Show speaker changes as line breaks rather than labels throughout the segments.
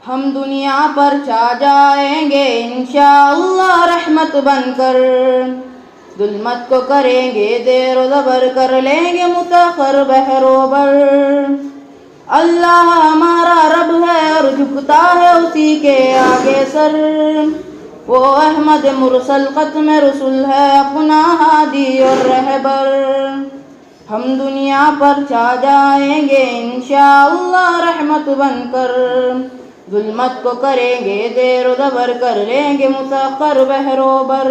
ہم دنیا پر چھا جائیں گے انشاءاللہ رحمت بن کر، ظلمت کو کریں گے دیر و زبر، کر لیں گے متاخر بحر و بر۔ اللہ ہمارا رب ہے اور جھکتا ہے اسی کے آگے سر، وہ احمد مرسل ختم رسول ہے اپنا ہادی اور رہبر۔ ہم دنیا پر چھا جائیں گے انشاءاللہ رحمت بن کر، ظلمت کو کریں گے دیر و زبر، کر لیں گے مسخر بحر و بر۔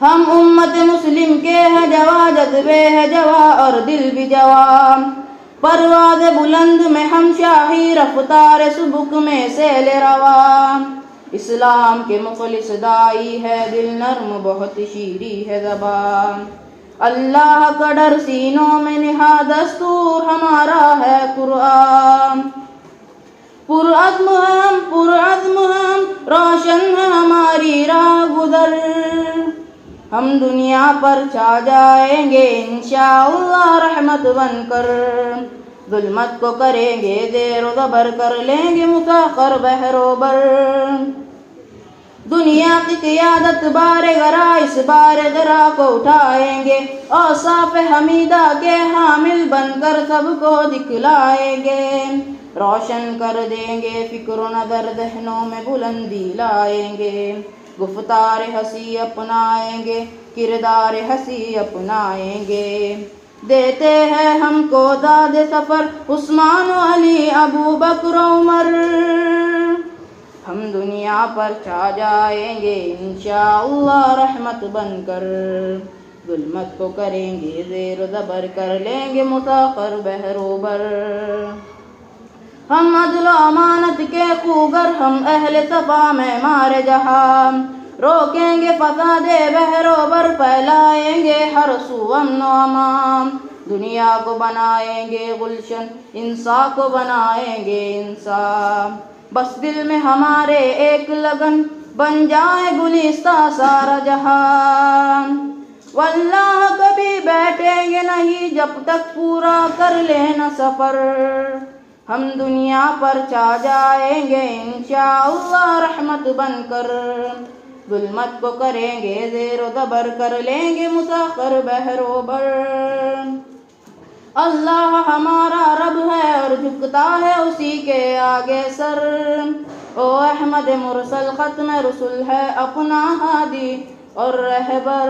ہم امت مسلم کے ہے جواں، جذبے ہے جواں اور دل بھی جواں، پرواز بلند میں ہم شاہی، رفتار سبک میں سیل رواں۔ اسلام کے مخلص دائی ہے دل نرم، بہت شیریں ہے زبان، اللہ کا ڈر سینوں میں نہاد، دستور ہمارا ہے قرآن۔ پرعزم ہم روشن ہے ہماری راہ گزر، ہم دنیا پر چھا جائیں گے انشاءاللہ رحمت بن کر، ظلمت کو کریں گے دیر و زبر، کر لیں گے مسخر بحر و بر۔ دنیا کی قیادت بار گرا، اس بار گرا کو اٹھائیں گے، اوصاف حمیدہ کے حامل بن کر سب کو دکھلائیں گے، روشن کر دیں گے فکر و نظر، ذہنوں میں بلندی لائیں گے، گفتار ہنسی اپنائیں گے، کردار ہنسی اپنائیں گے، دیتے ہیں ہم کو داد سفر عثمان و علی، ابو بکر و عمر۔ ہم دنیا پر چھا جائیں گے انشاءاللہ رحمت بن کر، ظلمت کو کریں گے زیر و زبر، کر لیں گے مسخر بحر و بر۔ ہم عدل و امانت کے خوگر، ہم اہل صفا میں مار جہاں، روکیں گے فساد بحر و بر، پھیلائیں گے ہر سو امن و امان، دنیا کو بنائیں گے گلشن، انصاف کو بنائیں گے انصاف، بس دل میں ہمارے ایک لگن، بن جائے گلستہ سارا جہان۔ واللہ کبھی بیٹھیں گے نہیں جب تک پورا کر لینا سفر، ہم دنیا پر چھا جائیں گے انشاءاللہ رحمت بن کر، ظلمت کو کریں گے زیر و زبر، کر لیں گے مسخر بحر و بر۔ اللہ ہمارا رب ہے اور جھکتا ہے اسی کے آگے سر، وہ احمد مرسل ختم رسول ہے اپنا ہادی اور رہبر۔